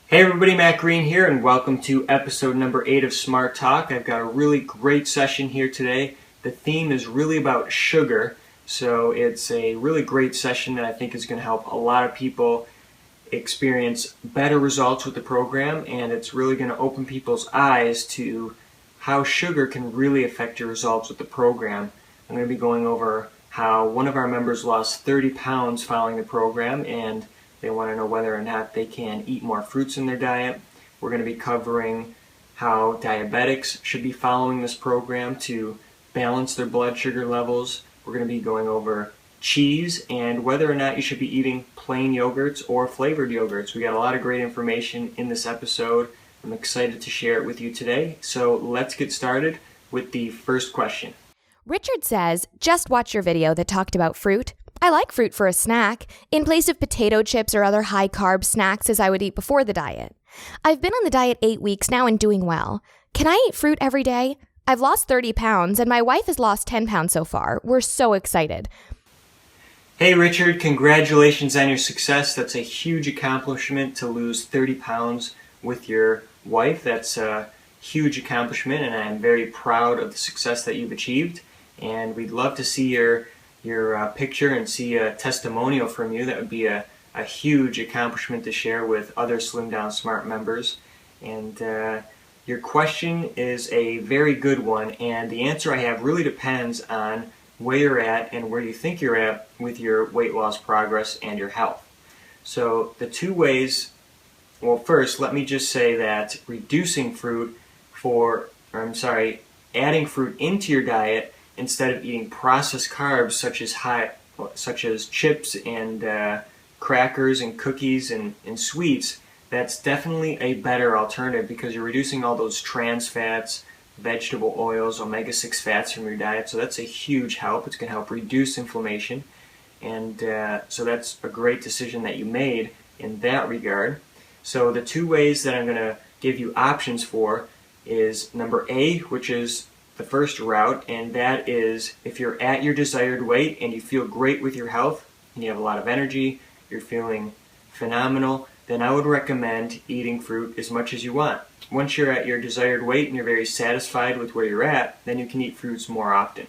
Hey everybody, Matt Green here, and welcome to episode number 8 of Smart Talk. I've got a really great session here today. The theme is really about sugar, so it's a really great session that I think is going to help a lot of people experience better results with the program, and it's really going to open people's eyes to how sugar can really affect your results with the program. I'm going to be going over how one of our members lost 30 pounds following the program, and they want to know whether or not they can eat more fruits in their diet. We're going to be covering how diabetics should be following this program to balance their blood sugar levels. We're going to be going over cheese and whether or not you should be eating plain yogurts or flavored yogurts. We got a lot of great information in this episode. I'm excited to share it with you today. So let's get started with the first question. Richard says, just watch your video that talked about fruit. I like fruit for a snack, in place of potato chips or other high-carb snacks as I would eat before the diet. I've been on the diet 8 weeks now and doing well. Can I eat fruit every day? I've lost 30 pounds and my wife has lost 10 pounds so far. We're so excited. Hey Richard, congratulations on your success. That's a huge accomplishment to lose 30 pounds with your wife. That's a huge accomplishment, and I'm very proud of the success that you've achieved. And we'd love to see your picture and see a testimonial from you. That would be a huge accomplishment to share with other Slim Down Smart members. And your question is a very good one, and the answer I have really depends on where you're at and where you think you're at with your weight loss progress and your health. So the two ways, well, first let me just say that adding fruit into your diet instead of eating processed carbs such as chips and crackers and cookies and sweets, that's definitely a better alternative because you're reducing all those trans fats, vegetable oils, omega-6 fats from your diet. So that's a huge help. It's going to help reduce inflammation. And so that's a great decision that you made in that regard. So the two ways that I'm going to give you options for is number A, which is the first route, and that is if you're at your desired weight and you feel great with your health and you have a lot of energy, you're feeling phenomenal, then I would recommend eating fruit as much as you want. Once you're at your desired weight and you're very satisfied with where you're at, then you can eat fruits more often.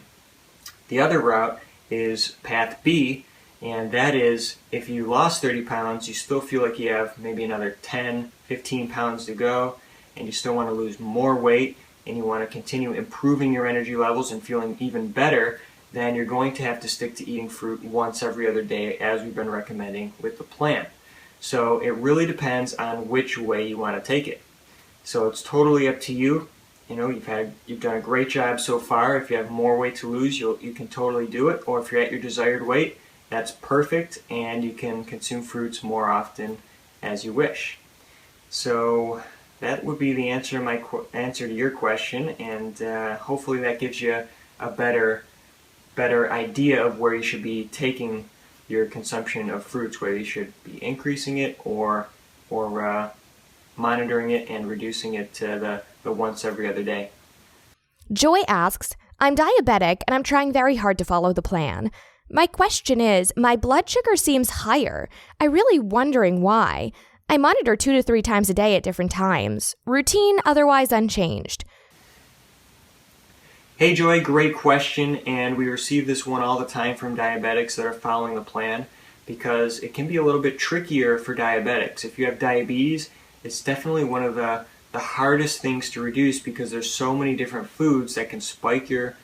The other route is path B, and that is if you lost 30 pounds, you still feel like you have maybe another 10, 15 pounds to go, and you still want to lose more weight, and you want to continue improving your energy levels and feeling even better, then you're going to have to stick to eating fruit once every other day as we've been recommending with the plan. So it really depends on which way you want to take it. So it's totally up to you. You know, you've done a great job so far. If you have more weight to lose, you can totally do it. Or if you're at your desired weight, that's perfect, and you can consume fruits more often as you wish. So that would be the answer to your question, and hopefully that gives you a better idea of where you should be taking your consumption of fruits, whether you should be increasing it or monitoring it and reducing it to the once every other day. Joy asks, I'm diabetic and I'm trying very hard to follow the plan. My question is, my blood sugar seems higher. I'm really wondering why. I monitor 2 to 3 times a day at different times. Routine otherwise unchanged. Hey Joy, great question, and we receive this one all the time from diabetics that are following the plan because it can be a little bit trickier for diabetics. If you have diabetes, it's definitely one of the hardest things to reduce because there's so many different foods that can spike your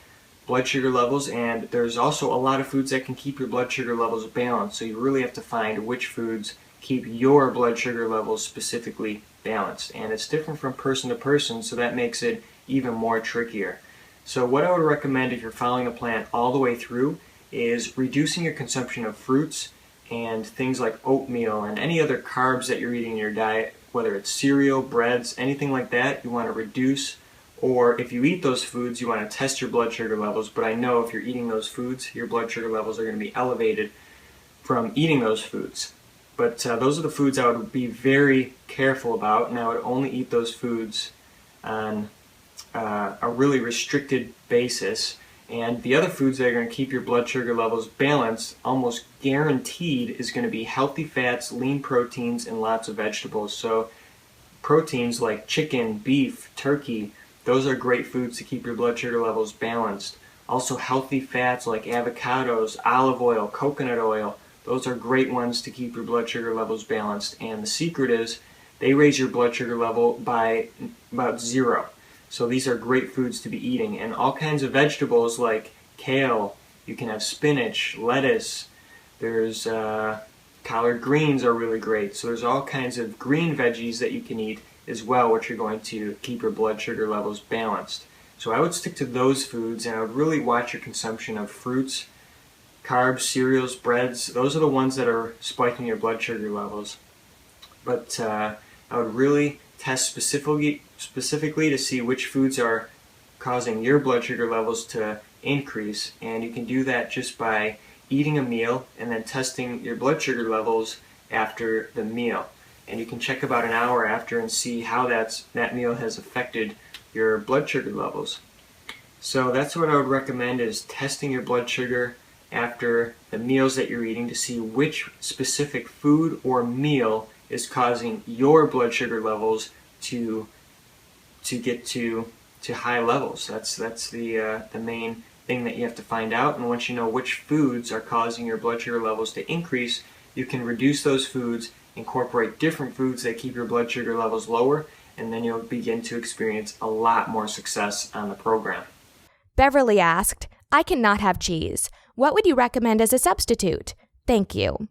blood sugar levels, and there's also a lot of foods that can keep your blood sugar levels balanced. So you really have to find which foods keep your blood sugar levels specifically balanced. And it's different from person to person, so that makes it even more trickier. So what I would recommend if you're following the plan all the way through is reducing your consumption of fruits and things like oatmeal and any other carbs that you're eating in your diet, whether it's cereal, breads, anything like that, you want to reduce. Or if you eat those foods, you want to test your blood sugar levels. But I know if you're eating those foods, your blood sugar levels are going to be elevated from eating those foods. But those are the foods I would be very careful about, and I would only eat those foods on a really restricted basis. And the other foods that are going to keep your blood sugar levels balanced, almost guaranteed, is going to be healthy fats, lean proteins, and lots of vegetables. So proteins like chicken, beef, turkey, those are great foods to keep your blood sugar levels balanced. Also healthy fats like avocados, olive oil, coconut oil, those are great ones to keep your blood sugar levels balanced. And the secret is they raise your blood sugar level by about 0. So these are great foods to be eating. And all kinds of vegetables like kale, you can have spinach, lettuce, there's collard greens are really great. So there's all kinds of green veggies that you can eat as well, which are going to keep your blood sugar levels balanced. So I would stick to those foods, and I would really watch your consumption of fruits, carbs, cereals, breads. Those are the ones that are spiking your blood sugar levels. But I would really test specifically to see which foods are causing your blood sugar levels to increase, and you can do that just by eating a meal and then testing your blood sugar levels after the meal. And you can check about an hour after and see how that meal has affected your blood sugar levels. So that's what I would recommend, is testing your blood sugar after the meals that you're eating to see which specific food or meal is causing your blood sugar levels to get to high levels. That's the main thing that you have to find out. And once you know which foods are causing your blood sugar levels to increase, you can reduce those foods, incorporate different foods that keep your blood sugar levels lower, and then you'll begin to experience a lot more success on the program. Beverly asked, I cannot have cheese. What would you recommend as a substitute? Thank you.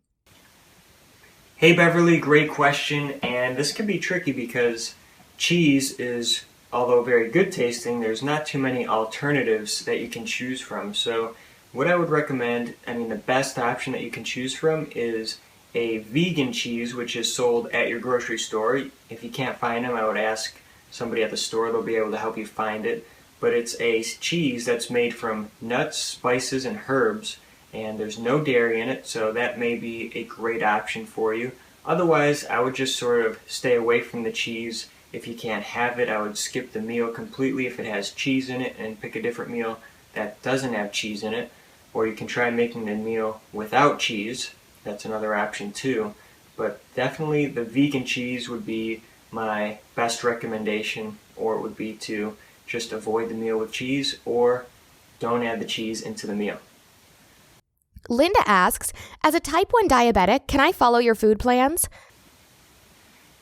Hey Beverly, great question. And this can be tricky because cheese is, although very good tasting, there's not too many alternatives that you can choose from. So what I would recommend, the best option that you can choose from is a vegan cheese, which is sold at your grocery store. If you can't find them, I would ask somebody at the store. They'll be able to help you find it. But it's a cheese that's made from nuts, spices, and herbs, and there's no dairy in it, so that may be a great option for you. Otherwise, I would just sort of stay away from the cheese. If you can't have it, I would skip the meal completely if it has cheese in it and pick a different meal that doesn't have cheese in it. Or you can try making the meal without cheese. That's another option too. But definitely the vegan cheese would be my best recommendation, or it would be to just avoid the meal with cheese or don't add the cheese into the meal. Linda asks, as a type 1 diabetic, can I follow your food plans?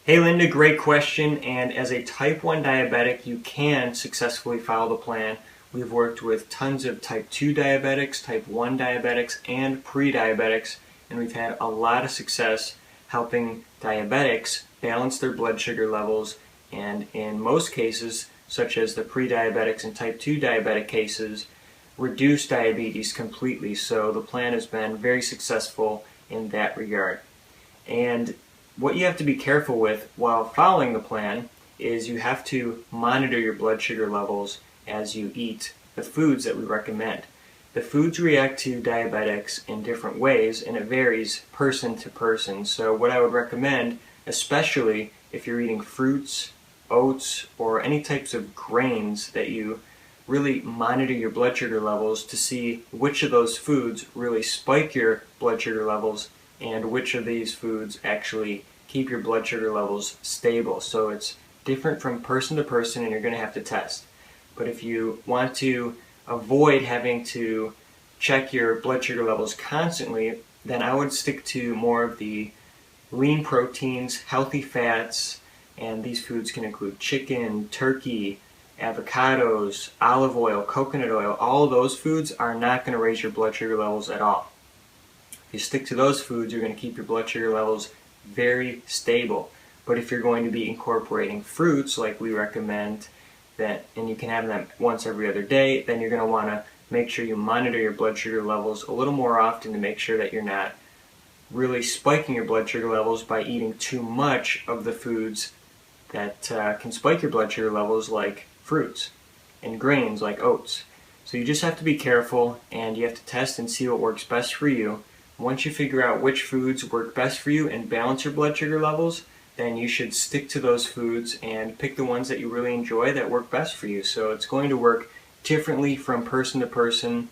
Hey Linda, great question. And as a type 1 diabetic, you can successfully follow the plan. We've worked with tons of type 2 diabetics, type 1 diabetics, and pre-diabetics, and we've had a lot of success helping diabetics balance their blood sugar levels, and in most cases, such as the pre-diabetics and type 2 diabetic cases, reduce diabetes completely. So the plan has been very successful in that regard. And what you have to be careful with while following the plan is you have to monitor your blood sugar levels as you eat the foods that we recommend. The foods react to diabetics in different ways, and it varies person to person. So what I would recommend, especially if you're eating fruits, oats, or any types of grains, that you really monitor your blood sugar levels to see which of those foods really spike your blood sugar levels and which of these foods actually keep your blood sugar levels stable. So it's different from person to person, and you're going to have to test. But if you want to avoid having to check your blood sugar levels constantly, then I would stick to more of the lean proteins, healthy fats, and these foods can include chicken, turkey, avocados, olive oil, coconut oil. All of those foods are not going to raise your blood sugar levels at all. If you stick to those foods, you're going to keep your blood sugar levels very stable. But if you're going to be incorporating fruits like we recommend, and you can have them once every other day, then you're going to want to make sure you monitor your blood sugar levels a little more often to make sure that you're not really spiking your blood sugar levels by eating too much of the foods that can spike your blood sugar levels, like fruits and grains like oats. So you just have to be careful, and you have to test and see what works best for you. Once you figure out which foods work best for you and balance your blood sugar levels, then you should stick to those foods and pick the ones that you really enjoy that work best for you. So it's going to work differently from person to person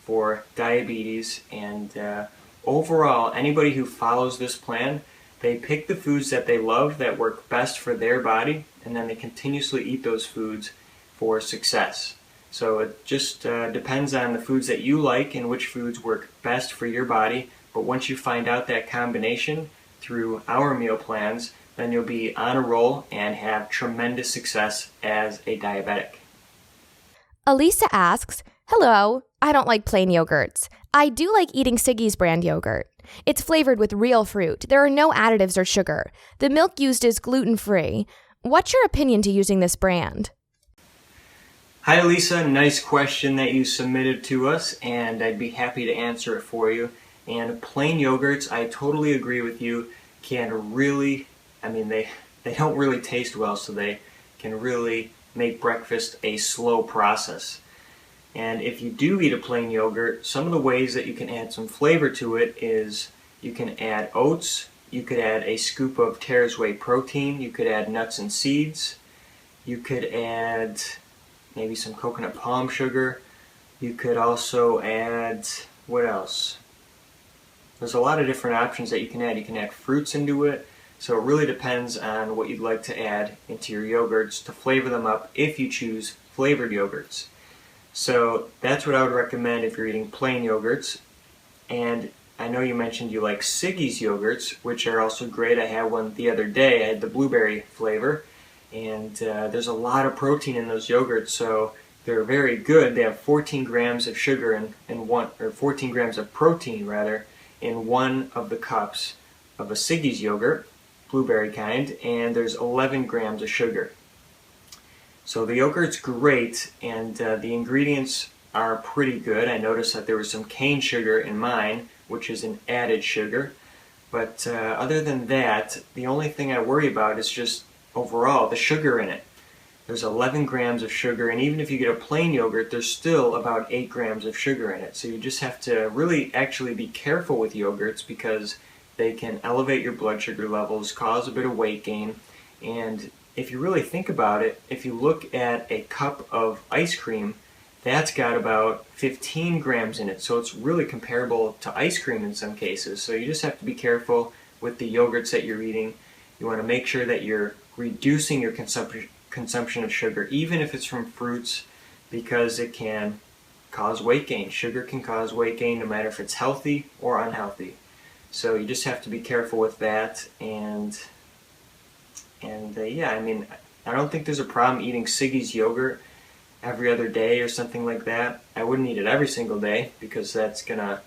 for diabetes, and overall, anybody who follows this plan, They pick the foods that they love that work best for their body, and then they continuously eat those foods for success. So it just depends on the foods that you like and which foods work best for your body. But once you find out that combination through our meal plans, then you'll be on a roll and have tremendous success as a diabetic. Elisa asks, "Hello, I don't like plain yogurts. I do like eating Siggi's brand yogurt. It's flavored with real fruit. There are no additives or sugar. The milk used is gluten-free. What's your opinion to using this brand?" Hi Lisa, nice question that you submitted to us, and I'd be happy to answer it for you. And plain yogurts, I totally agree with you, can really, they don't really taste well, so they can really make breakfast a slow process. And if you do eat a plain yogurt, some of the ways that you can add some flavor to it is you can add oats, you could add a scoop of Terrace Whey protein, you could add nuts and seeds, you could add maybe some coconut palm sugar. You could also add, what else? There's a lot of different options that you can add. You can add fruits into it. So it really depends on what you'd like to add into your yogurts to flavor them up if you choose flavored yogurts. So that's what I would recommend if you're eating plain yogurts. And I know you mentioned you like Siggi's yogurts, which are also great. I had one the other day. I had the blueberry flavor. And there's a lot of protein in those yogurts, so they're very good. They have 14 grams of sugar in one, or 14 grams of protein rather, in one of the cups of a Siggi's yogurt, blueberry kind, and there's 11 grams of sugar. So the yogurt's great, and the ingredients are pretty good. I noticed that there was some cane sugar in mine, which is an added sugar. But other than that, the only thing I worry about is just overall the sugar in it. There's 11 grams of sugar, and even if you get a plain yogurt, there's still about 8 grams of sugar in it. So you just have to really actually be careful with yogurts because they can elevate your blood sugar levels, cause a bit of weight gain, and if you really think about it, if you look at a cup of ice cream, that's got about 15 grams in it, so it's really comparable to ice cream in some cases. So you just have to be careful with the yogurts that you're eating. You want to make sure that you're reducing your consumption of sugar, even if it's from fruits, because it can cause weight gain. Sugar can cause weight gain no matter if it's healthy or unhealthy. So you just have to be careful with that. And yeah, I don't think there's a problem eating Siggi's yogurt every other day or something like that. I wouldn't eat it every single day because that's gonna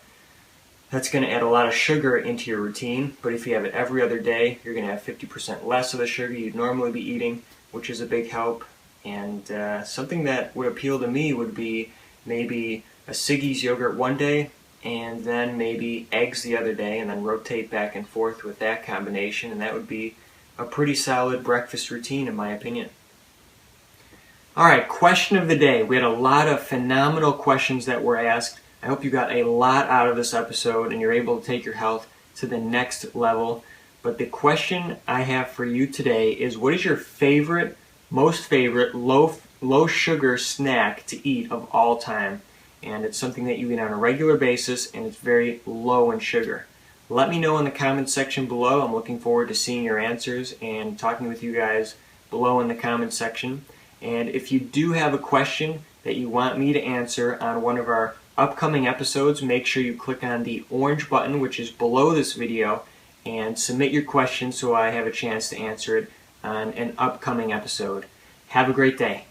add a lot of sugar into your routine. But if you have it every other day, you're gonna have 50% less of the sugar you'd normally be eating, which is a big help. And something that would appeal to me would be maybe a Siggi's yogurt one day and then maybe eggs the other day, and then rotate back and forth with that combination, and that would be a pretty solid breakfast routine in my opinion. Alright, question of the day. We had a lot of phenomenal questions that were asked. I hope you got a lot out of this episode and you're able to take your health to the next level. But the question I have for you today is, what is your most favorite low sugar snack to eat of all time? And it's something that you eat on a regular basis and it's very low in sugar. Let me know in the comments section below. I'm looking forward to seeing your answers and talking with you guys below in the comments section. And if you do have a question that you want me to answer on one of our upcoming episodes, make sure you click on the orange button which is below this video and submit your question so I have a chance to answer it on an upcoming episode. Have a great day.